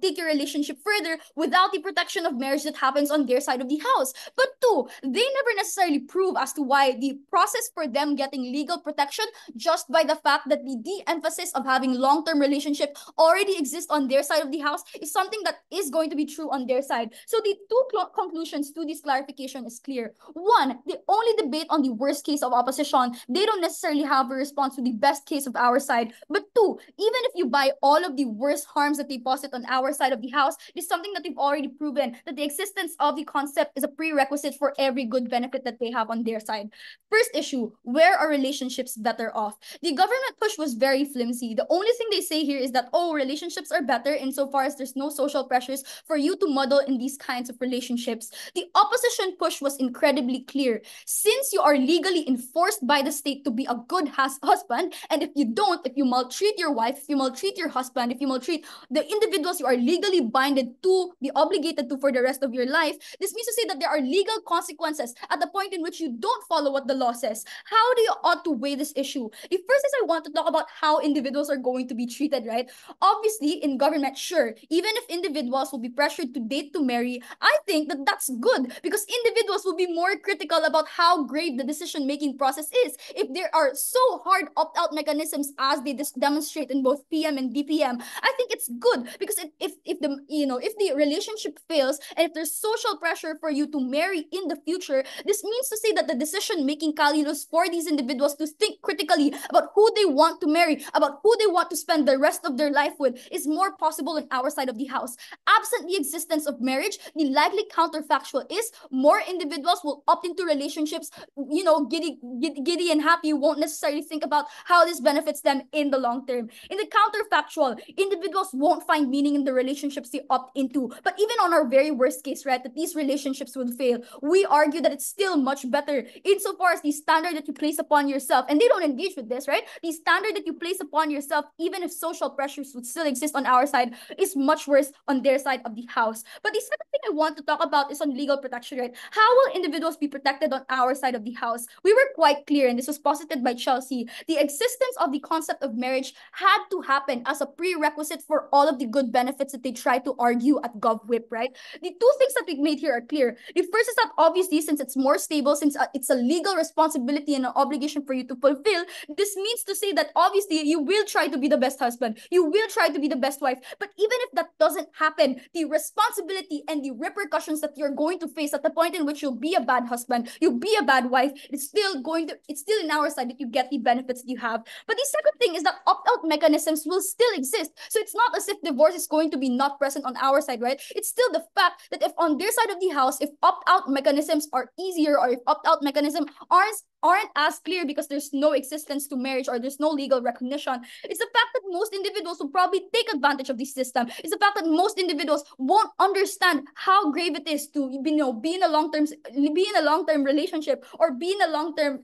take your relationship further without the protection of marriage that happens on their side of the house. But 2, they never necessarily prove as to why the process for them getting legal protection just by the fact that the de-emphasis of having long-term relationship already exists on their side of the house is something that is going to be true on their side. So the 2 conclusions to this clarification is clear. 1, they only debate on the worst case of opposition. They don't necessarily have a response to the best case of our side. But 2, even if you buy all of the worst harms that they posit on our side of the house, it is something that they've already proven that the existence of the concept is a prerequisite for every good benefit that they have on their side. First issue, where are relationships better off? The government push was very flimsy. The only thing they say here is that, relationships are better insofar as there's no social pressures for you to muddle in these kinds of relationships. The opposition push was incredibly clear. Since you are legally enforced by the state to be a good husband, and if you don't, if you maltreat your wife, if you maltreat your husband, if you maltreat the individuals you are legally binded to, be obligated to for the rest of your life, this means to say that there are legal consequences at the point in which you don't follow what the law says. How do you ought to weigh this issue? The first is I want to talk about how individuals are going to be treated, right? Obviously, in government, sure, even if individuals will be pressured to date to marry, I think that that's good because individuals will be more critical about how grave the decision-making process is. If there are so hard opt-out mechanisms as they demonstrate in both PM and DPM, I think it's good because if the relationship fails and if there's social pressure for you to marry in the future, this means to say that the decision-making calculus for these individuals to think critically about who they want to marry, about who they want to spend the rest of their life with is more possible on our side of the house. Absent the existence of marriage, the likely counterfactual is more individuals will opt into relationships, giddy and happy, won't necessarily think about how this benefits them in the long term. In the counterfactual, individuals won't find meaning in the relationships they opt into. But even on our very worst case, right, that these relationships will fail, we argue that it's still much better insofar as the standard that you place upon yourself, and they don't engage with this, right? The standard that you place upon yourself, even if social pressures would still exist on our side, is much worse on their side of the house. But the second thing I want to talk about is on legal protection, right? How will individuals be protected on our side of the house? We were quite clear, and this was posited by Chelsea. The existence of the concept of marriage had to happen as a prerequisite for all of the good benefits that they try to argue at GovWhip, right? The two things that we made here are clear. The first is that obviously, since it's more stable, since it's a legal responsibility and an obligation for you to fulfill, this means to say that obviously you will try to be the best husband, you will try to be the best wife. But even if that doesn't happen, the responsibility and the repercussions that you're going to face at the point in which you'll be a bad husband, you'll be a bad wife, it's still in our side that you get the benefits that you have. But the second thing is that opt-out mechanisms will still exist. So it's not as if divorce is going to be not present on our side, right? It's still the fact that if on their side of the house, if opt-out mechanisms are easier or if opt-out mechanisms aren't as clear because there's no existence to marriage or there's no legal recognition, it's the fact that most individuals will probably take advantage of the system. It's the fact that most individuals won't understand how grave it is to be in a long-term relationship or be in a long-term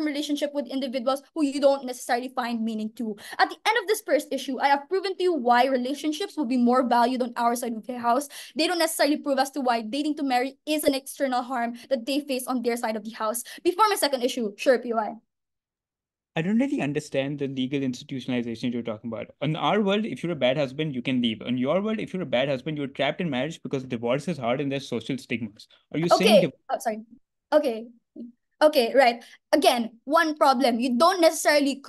relationship with individuals who you don't necessarily find meaning to. At the end of this first issue, I have proven to you why relationships will be more valued on our side of the house. They don't necessarily prove as to why dating to marry is an external harm that they face on their side of the house. Before my second issue, sure, PY. I don't really understand the legal institutionalization you're talking about. In our world, if you're a bad husband, you can leave. In your world, if you're a bad husband, you're trapped in marriage because divorce is hard and there's social stigmas. Are you saying... Sorry. Okay, right. Again, one problem. You don't necessarily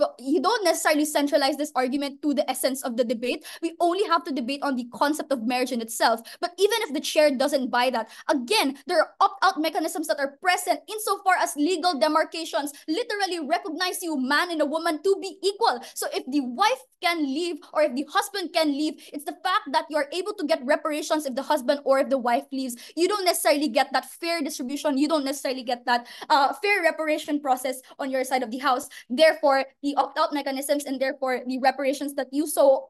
centralize this argument to the essence of the debate. We only have to debate on the concept of marriage in itself. But even if the chair doesn't buy that, again, there are opt-out mechanisms that are present insofar as legal demarcations literally recognize you, man and a woman, to be equal. So if the wife can leave or if the husband can leave, it's the fact that you're able to get reparations if the husband or if the wife leaves. You don't necessarily get that fair distribution. You don't necessarily get that fair reparation process on your side of the house. Therefore, the opt-out mechanisms and therefore the reparations that you so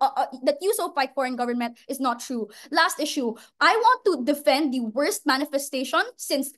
fight for in government is not true. Last issue, I want to defend the worst manifestation since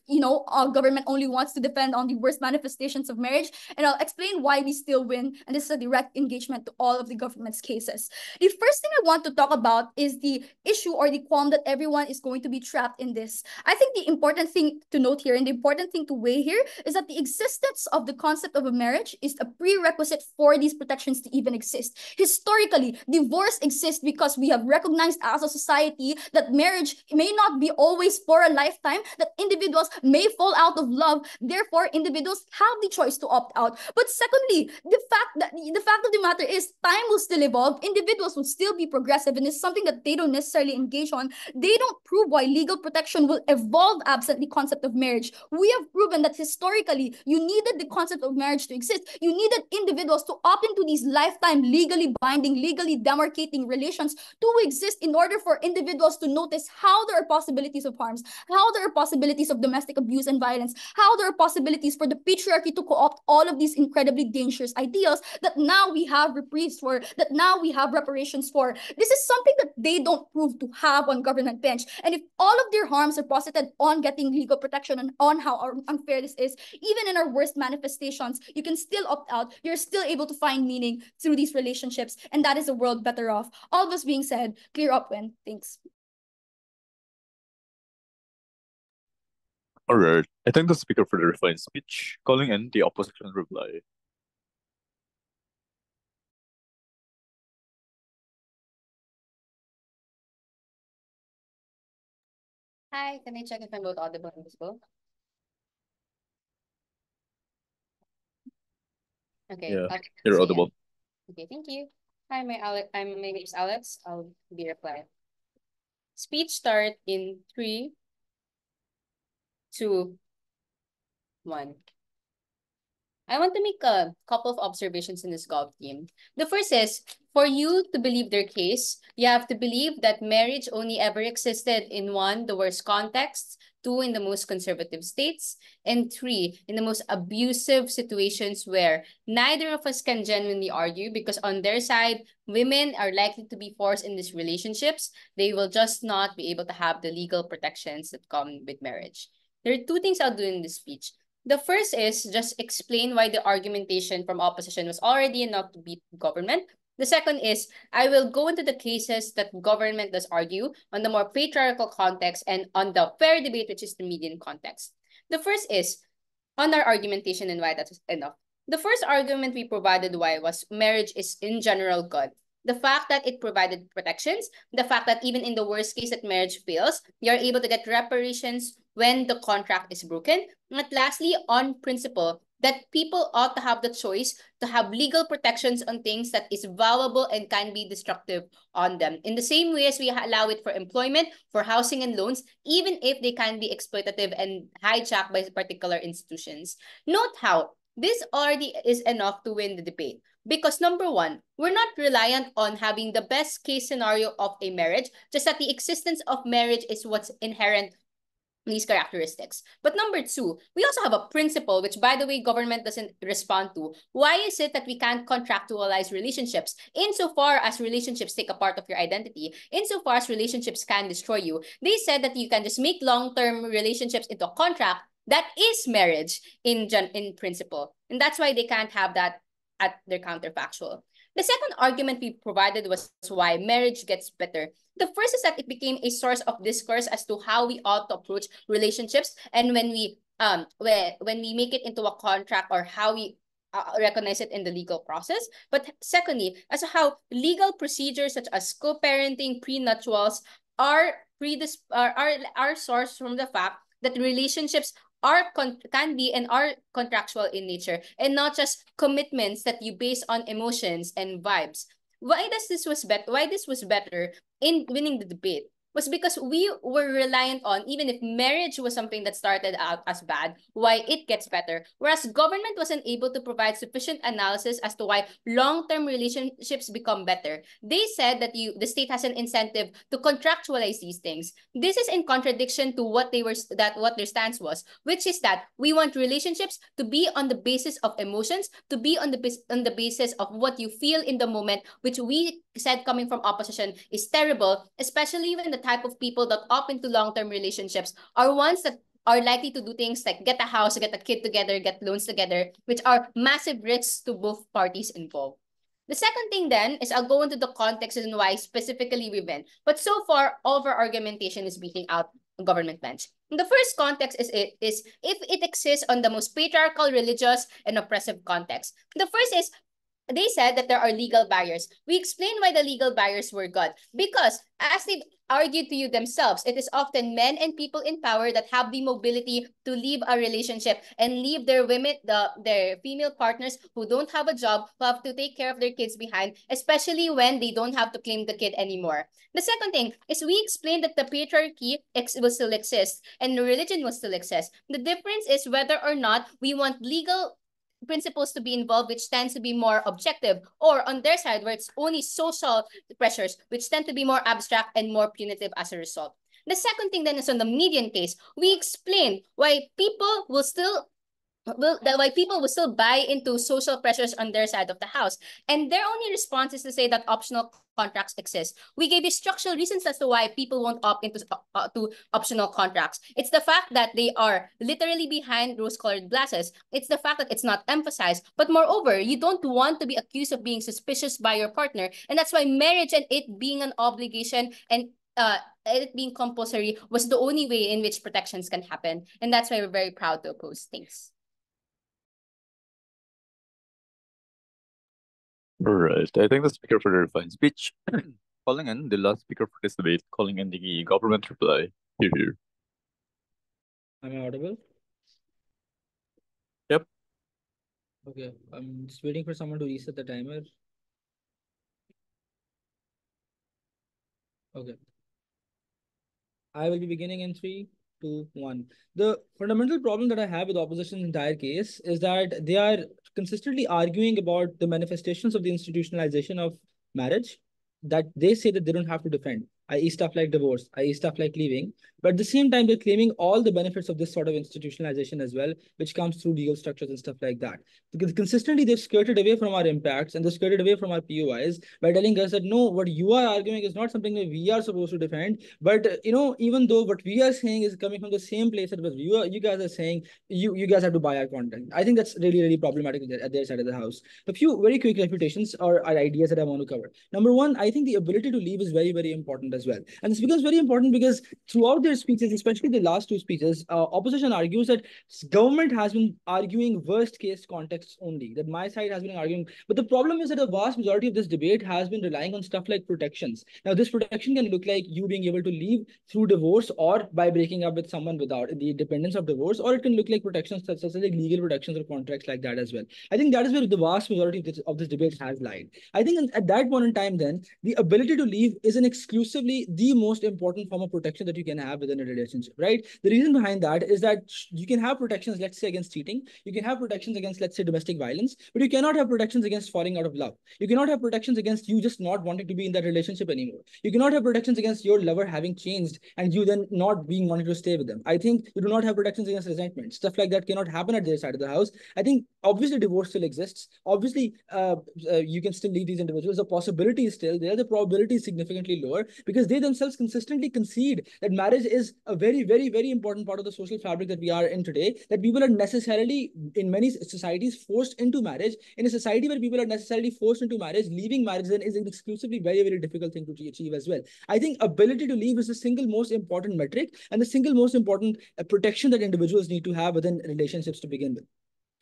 government only wants to defend on the worst manifestations of marriage, and I'll explain why we still win. And this is a direct engagement to all of the government's cases. The first thing I want to talk about is the issue or the qualm that everyone is going to be trapped in this. I think the important thing to note here and the important thing to weigh here is that the existence of the concept of a marriage is a prerequisite for these protections to even exist. Historically, divorce exists because we have recognized as a society that marriage may not be always for a lifetime, that individuals may fall out of love, therefore individuals have the choice to opt out. But secondly, the fact of the matter is time will still evolve, individuals will still be progressive, and it's something that they don't necessarily engage on. They don't prove why legal protection will evolve absent the concept of marriage. We have proven that historically, you needed the concept of marriage to exist. You needed individuals to opt into these lifetime legally binding, legally demarcating relations to exist in order for individuals to notice how there are possibilities of harms, how there are possibilities of domestic abuse and violence, how there are possibilities for the patriarchy to co-opt all of these incredibly dangerous ideas that now we have reprieves for, that now we have reparations for. This is something that they don't prove to have on government bench. And if all of their harms are posited on getting legal protection and on how unfair this is, Even in our worst manifestations, you can still opt out. You're still able to find meaning through these relationships, and that is a world better off. All of this being said, clear up when. Thanks. Alright, I thank the speaker for the refined speech, calling in the opposition reply. Hi, can I check if I'm both audible and visible? Okay, Yeah, I'll you're say it. audible. Okay, thank you. Hi, my name is Alex. I'll be replying. Speech start in 3, 2, 1. I want to make a couple of observations in this golf team. The first is, for you to believe their case, you have to believe that marriage only ever existed in 1, the worst contexts, 2, in the most conservative states, and 3, in the most abusive situations where neither of us can genuinely argue because on their side, women are likely to be forced in these relationships. They will just not be able to have the legal protections that come with marriage. There are 2 things I'll do in this speech. The first is just explain why the argumentation from opposition was already enough to beat government. The second is I will go into the cases that government does argue on the more patriarchal context and on the fair debate, which is the median context. The first is on our argumentation and why that's enough. The first argument we provided why was marriage is in general good. The fact that it provided protections, the fact that even in the worst case that marriage fails, you're able to get reparations when the contract is broken. And lastly, on principle, that people ought to have the choice to have legal protections on things that is valuable and can be destructive on them. In the same way as we allow it for employment, for housing and loans, even if they can be exploitative and hijacked by particular institutions. Note how this already is enough to win the debate. Because number 1, we're not reliant on having the best case scenario of a marriage, just that the existence of marriage is what's inherent these characteristics. But number 2, we also have a principle, which by the way, government doesn't respond to. Why is it that we can't contractualize relationships? Insofar as relationships take a part of your identity, insofar as relationships can destroy you, they said that you can just make long-term relationships into a contract that is marriage in principle. And that's why they can't have that at their counterfactual. The second argument we provided was why marriage gets better. The first is that it became a source of discourse as to how we ought to approach relationships, and when we make it into a contract, or how we recognize it in the legal process. But secondly, as to how legal procedures such as co-parenting, prenuptials are sourced from the fact that relationships can be and are contractual in nature, and not just commitments that you base on emotions and vibes. Why this was better in winning the debate was because we were reliant on, even if marriage was something that started out as bad, why it gets better. Whereas government wasn't able to provide sufficient analysis as to why long-term relationships become better. They said that the state has an incentive to contractualize these things. This is in contradiction to what their stance was, which is that we want relationships to be on the basis of emotions, to be on the basis of what you feel in the moment, which we said coming from opposition is terrible, especially when the type of people that opt into long-term relationships are ones that are likely to do things like get a house, get a kid together, get loans together, which are massive risks to both parties involved. The second thing then is I'll go into the context and why specifically women. But so far, all of our argumentation is beating out the government bench. And the first context is if it exists on the most patriarchal, religious, and oppressive context. The first is they said that there are legal barriers. We explained why the legal barriers were good. Because as they've argued to you themselves, it is often men and people in power that have the mobility to leave a relationship and leave their their female partners who don't have a job, who have to take care of their kids behind, especially when they don't have to claim the kid anymore. The second thing is we explained that the patriarchy will still exist and the religion will still exist. The difference is whether or not we want legal principles to be involved, which tends to be more objective, or on their side, where it's only social pressures, which tend to be more abstract and more punitive as a result. The second thing then is on the median case. We explain why people will still buy into social pressures on their side of the house. And their only response is to say that optional contracts exist. We gave you structural reasons as to why people won't opt into to optional contracts. It's the fact that they are literally behind rose-colored glasses. It's the fact that it's not emphasized. But moreover, you don't want to be accused of being suspicious by your partner. And that's why marriage and it being an obligation and it being compulsory was the only way in which protections can happen. And that's why we're very proud to oppose things. Right. I think the speaker for the refined speech, calling in the last speaker for this debate, calling in the government reply. Here. Am I audible? Yep. Okay, I'm just waiting for someone to reset the timer. Okay. I will be beginning in 3, 2, 1. The fundamental problem that I have with opposition's entire case is that they are consistently arguing about the manifestations of the institutionalization of marriage that they say that they don't have to defend, i.e. stuff like divorce, i.e. stuff like leaving. But at the same time, they're claiming all the benefits of this sort of institutionalization as well, which comes through legal structures and stuff like that. Because consistently, they've skirted away from our impacts and they've skirted away from our POIs by telling us that, no, what you are arguing is not something that we are supposed to defend. But, even though what we are saying is coming from the same place that you guys are saying, you guys have to buy our content. I think that's really, really problematic at their side of the house. A few very quick refutations or ideas that I want to cover. Number one, I think the ability to leave is very, very important as well. And this becomes very important because throughout their speeches, especially the last two speeches, opposition argues that government has been arguing worst case contexts only, that my side has been arguing. But the problem is that a vast majority of this debate has been relying on stuff like protections. Now, this protection can look like you being able to leave through divorce or by breaking up with someone without the dependence of divorce, or it can look like protections such as like legal protections or contracts like that as well. I think that is where the vast majority of this debate has lied. I think at that point in time, then, the ability to leave is an exclusively the most important form of protection that you can have within a relationship, right? The reason behind that is that you can have protections, let's say, against cheating. You can have protections against, let's say, domestic violence, but you cannot have protections against falling out of love. You cannot have protections against you just not wanting to be in that relationship anymore. You cannot have protections against your lover having changed and you then not being wanting to stay with them. I think you do not have protections against resentment. Stuff like that cannot happen at their side of the house. I think obviously divorce still exists. Obviously, you can still leave these individuals. The possibility is still there. The probability is significantly lower because they themselves consistently concede that marriage is a very, very, very important part of the social fabric that we are in today, that people are necessarily, in many societies, forced into marriage. In a society where people are necessarily forced into marriage, leaving marriage then is an exclusively very, very difficult thing to achieve as well. I think ability to leave is the single most important metric and the single most important protection that individuals need to have within relationships to begin with.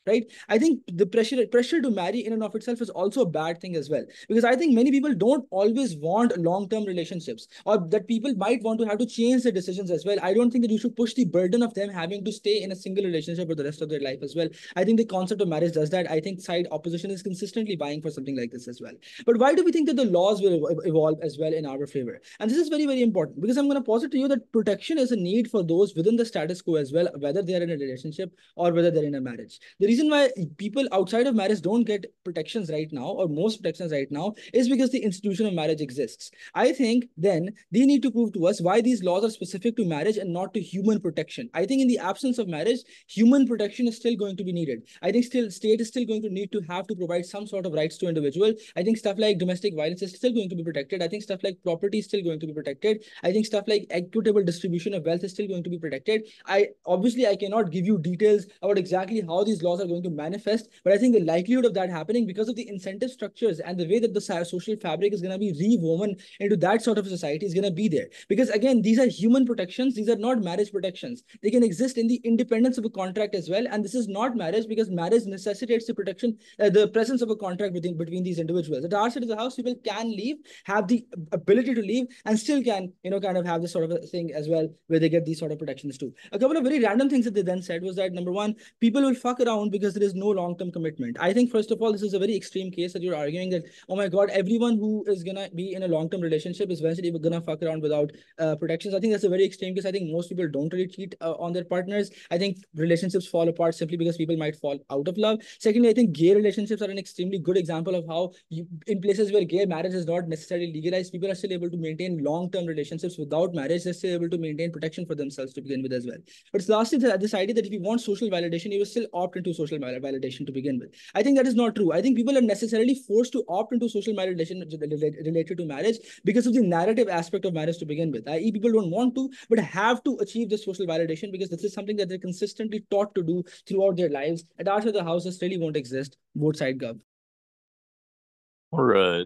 Right? I think the pressure to marry in and of itself is also a bad thing as well. Because I think many people don't always want long-term relationships, or that people might want to have to change their decisions as well. I don't think that you should push the burden of them having to stay in a single relationship for the rest of their life as well. I think the concept of marriage does that. I think side opposition is consistently vying for something like this as well. But why do we think that the laws will evolve as well in our favor? And this is very, very important because I'm going to posit to you that protection is a need for those within the status quo as well, whether they are in a relationship or whether they're in a marriage. The reason why people outside of marriage don't get protections right now, or most protections right now, is because the institution of marriage exists. I think then they need to prove to us why these laws are specific to marriage and not to human protection. I think in the absence of marriage, human protection is still going to be needed. I think state is still going to need to have to provide some sort of rights to individual. I think stuff like domestic violence is still going to be protected. I think stuff like property is still going to be protected. I think stuff like equitable distribution of wealth is still going to be protected. I cannot give you details about exactly how these laws are going to manifest, but I think the likelihood of that happening because of the incentive structures and the way that the social fabric is going to be rewoven into that sort of a society is going to be there. Because again, these are human protections. These are not marriage protections. They can exist in the independence of a contract as well. And this is not marriage because marriage necessitates the protection, the presence of a contract between these individuals. At our side of the house, people can leave, have the ability to leave, and still can, kind of have this sort of a thing as well, where they get these sort of protections too. A couple of very random things that they then said was that, number one, people will fuck around because there is no long-term commitment. I think, first of all, this is a very extreme case that you're arguing that, oh my God, everyone who is going to be in a long-term relationship is eventually going to fuck around without protections. I think that's a very extreme case. I think most people don't really cheat on their partners. I think relationships fall apart simply because people might fall out of love. Secondly, I think gay relationships are an extremely good example of how in places where gay marriage is not necessarily legalized, people are still able to maintain long-term relationships without marriage. They're still able to maintain protection for themselves to begin with as well. But lastly, this idea that if you want social validation, you will still opt into social validation to begin with. I think that is not true. I think people are necessarily forced to opt into social validation related to marriage because of the narrative aspect of marriage to begin with. I.e., people don't want to, but have to achieve this social validation because this is something that they're consistently taught to do throughout their lives. And after the houses really won't exist, both side gov. All right.